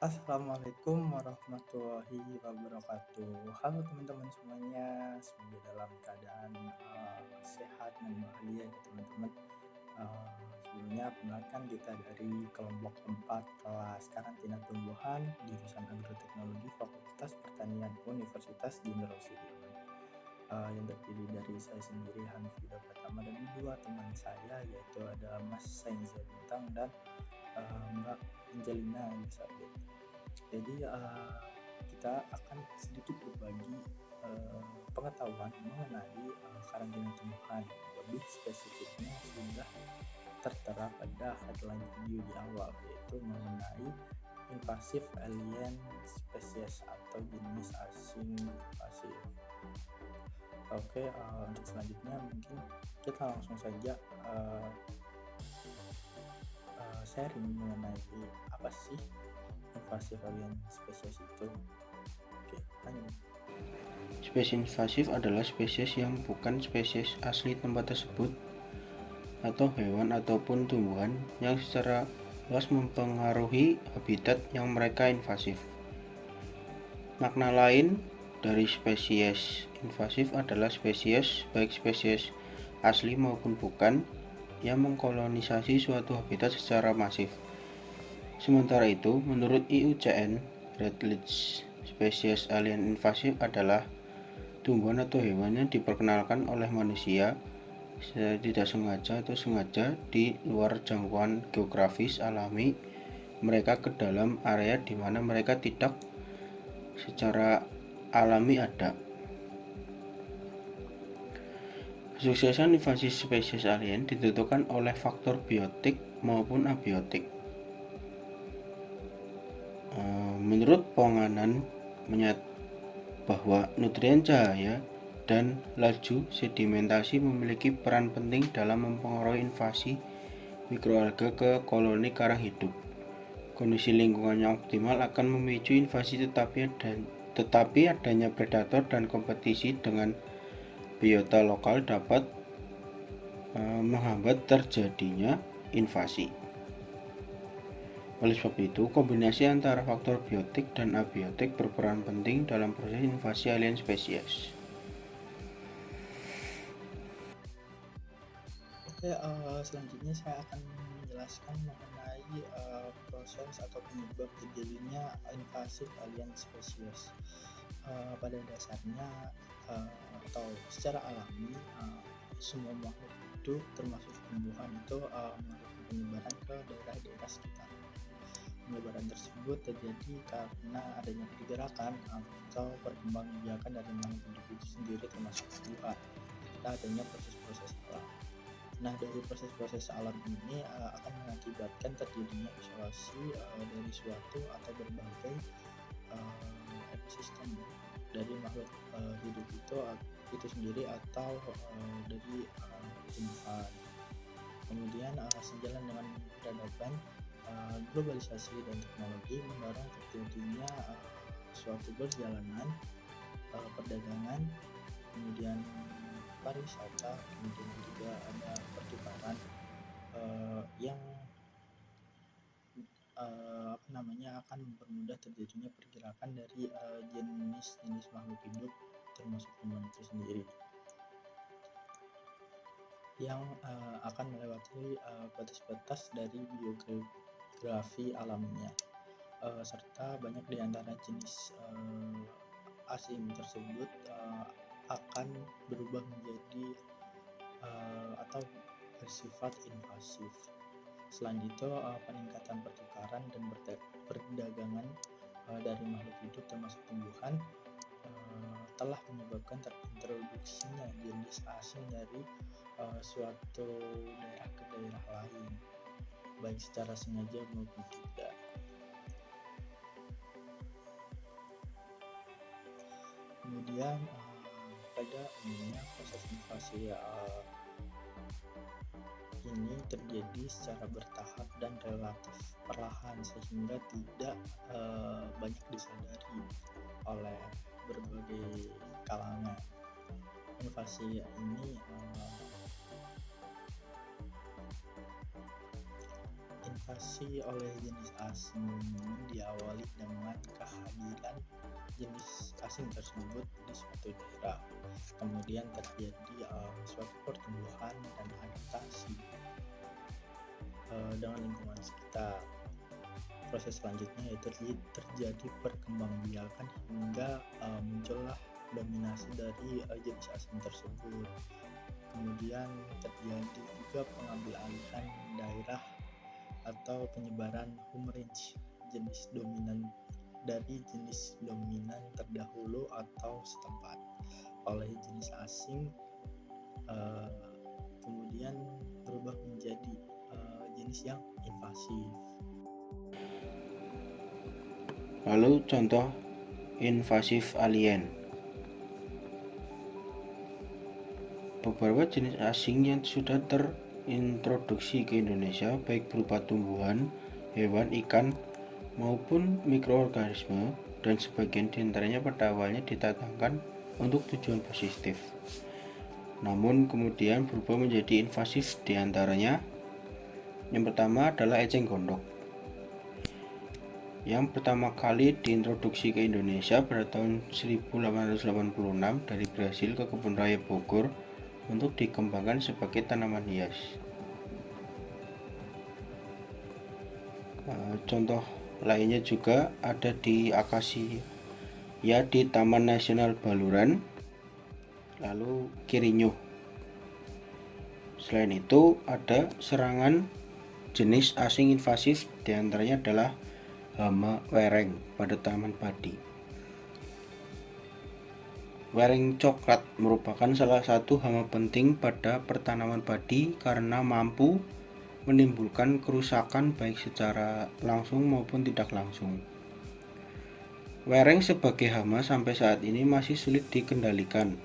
Assalamualaikum warahmatullahi wabarakatuh. Halo teman-teman semuanya, semoga dalam keadaan sehat dan bahagia ya teman-teman. Sebelumnya perkenalkan kita dari kelompok 4 kelas karantina tumbuhan jurusan agroteknologi Fakultas Pertanian Universitas Jenderal Sudirman. Yang terdiri dari saya sendiri Hanfi Pratama dan dua teman saya yaitu ada Mas Sainza Bintang dan Mbak Angelina Elizabeth. Jadi kita akan sedikit berbagi pengetahuan mengenai karantina tumbuhan. Lebih spesifiknya sudah tertera pada headline video di awal, yaitu mengenai invasive alien species atau jenis asing invasif. Oke, untuk selanjutnya mungkin kita langsung saja sharing mengenai apa sih invasive alien species itu. Oke, lanjut. Spesies invasif adalah spesies yang bukan spesies asli tempat tersebut atau hewan ataupun tumbuhan yang secara luas mempengaruhi habitat yang mereka invasif. Makna lain dari spesies invasif adalah spesies, baik spesies asli maupun bukan, yang mengkolonisasi suatu habitat secara masif. Sementara itu, menurut IUCN, Red List spesies alien invasif adalah tumbuhan atau hewan yang diperkenalkan oleh manusia secara tidak sengaja atau sengaja di luar jangkauan geografis alami mereka ke dalam area di mana mereka tidak secara alami ada. Kesuksesan invasi spesies alien ditentukan oleh faktor biotik maupun abiotik. Menurut Ponganan bahwa nutrien cahaya dan laju sedimentasi memiliki peran penting dalam mempengaruhi invasi mikroalga ke koloni karang hidup. Kondisi lingkungan yang optimal akan memicu invasi, tetapi adanya predator dan kompetisi dengan biota lokal dapat menghambat terjadinya invasi. Oleh sebab itu, kombinasi antara faktor biotik dan abiotik berperan penting dalam proses invasi alien spesies. Oke, selanjutnya saya akan menjelaskan mengenai proses atau penyebab terjadinya invasive alien species. Pada dasarnya atau secara alami semua makhluk hidup termasuk tumbuhan itu melakukan penyebaran ke daerah-daerah sekitar. Penyebaran tersebut terjadi karena adanya pergerakan atau perkembangbiakan dari makhluk hidup itu sendiri termasuk tumbuhan. Adanya proses-proses alam. Nah, dari proses-proses alam ini akan mengakibatkan terjadinya isolasi dari suatu atau berbagai ekosistem dari makhluk hidup itu sendiri atau dari tumbuhan. Kemudian sejalan dengan peradaban, globalisasi dan teknologi mendorong terjadinya suatu perjalanan perdagangan, kemudian pariwisata, kemudian juga ada pertukaran yang akan mempermudah terjadinya pergerakan dari jenis-jenis makhluk hidup termasuk tumbuhan itu sendiri yang akan melewati batas-batas dari biogeografi alamnya, serta banyak di antara jenis asing tersebut akan berubah menjadi atau bersifat invasif. Selain itu, peningkatan pertukaran dan perdagangan dari makhluk hidup termasuk tumbuhan telah menyebabkan terintroduksinya jenis asing dari suatu daerah ke daerah lain, baik secara sengaja maupun tidak. Kemudian pada umumnya proses invasi ini terjadi secara bertahap dan relatif perlahan sehingga tidak banyak disadari oleh berbagai kalangan. Invasi invasi oleh jenis asing diawali dengan kehadiran jenis asing tersebut di suatu daerah. Kemudian terjadi suatu pertumbuhan dan adaptasi dengan lingkungan sekitar. Proses selanjutnya yaitu terjadi perkembangbiakan hingga muncullah dominasi dari jenis asing tersebut. Kemudian terjadi juga pengambil alihan daerah atau penyebaran home range jenis dominan dari jenis dominan terdahulu atau setempat oleh jenis asing, kemudian berubah menjadi jenis yang invasif. Lalu contoh invasif alien. Beberapa jenis asing yang sudah terintroduksi ke Indonesia baik berupa tumbuhan, hewan, ikan maupun mikroorganisme, dan sebagian diantaranya pada awalnya ditatangkan untuk tujuan positif, namun kemudian berubah menjadi invasif. Diantaranya yang pertama adalah eceng gondok yang pertama kali diintroduksi ke Indonesia pada tahun 1886 dari Brasil ke Kebun Raya Bogor untuk dikembangkan sebagai tanaman hias. Contoh lainnya juga ada di akasia ya di Taman Nasional Baluran, lalu kirinyuh. Selain itu ada serangan jenis asing invasif, diantaranya adalah hama wereng pada tanaman padi. Wereng coklat merupakan salah satu hama penting pada pertanaman padi karena mampu menimbulkan kerusakan baik secara langsung maupun tidak langsung. Wereng sebagai hama sampai saat ini masih sulit dikendalikan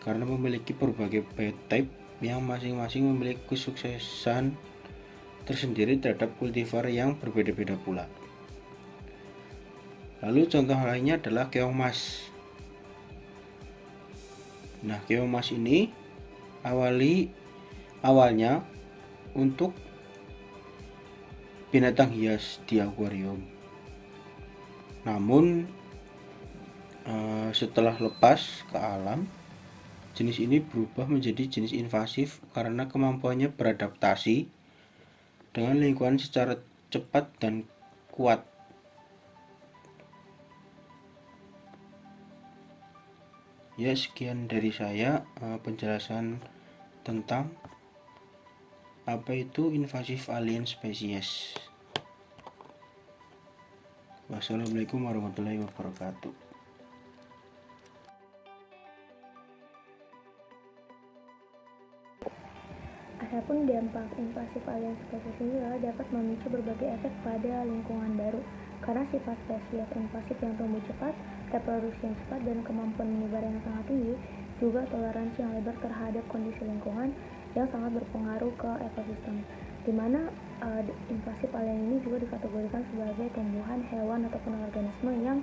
karena memiliki berbagai biotype yang masing-masing memiliki kesuksesan tersendiri terhadap kultivar yang berbeda-beda pula. Lalu contoh lainnya adalah keong mas. Nah, keong mas ini awalnya untuk binatang hias di akuarium. Namun setelah lepas ke alam, jenis ini berubah menjadi jenis invasif karena kemampuannya beradaptasi dengan lingkungan secara cepat dan kuat. Ya, sekian dari saya penjelasan tentang apa itu invasif alien spesies. Wassalamualaikum warahmatullahi wabarakatuh. Adapun dampak invasif alien spesies ini dapat memicu berbagai efek pada lingkungan baru karena sifat spesies invasif yang tumbuh cepat, reproduksi yang cepat, dan kemampuan menyebar yang sangat tinggi, juga toleransi yang lebar terhadap kondisi lingkungan yang sangat berpengaruh ke ekosistem, di mana invasif alien ini juga dikategorikan sebagai tumbuhan, hewan, ataupun organisme yang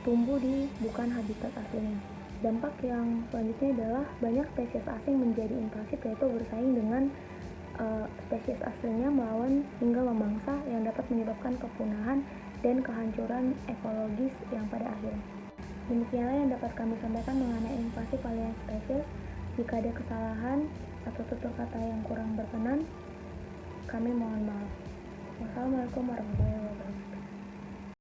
tumbuh di bukan habitat aslinya. Dampak yang selanjutnya adalah banyak spesies asing menjadi invasif, yaitu bersaing dengan spesies aslinya melawan hingga memangsa yang dapat menyebabkan kepunahan dan kehancuran ekologis yang pada akhirnya. Demikianlah yang dapat kami sampaikan mengenai invasif alien spesies. Jika ada kesalahan atau tutur kata yang kurang berkenan, kami mohon maaf. Wassalamualaikum warahmatullahi wabarakatuh.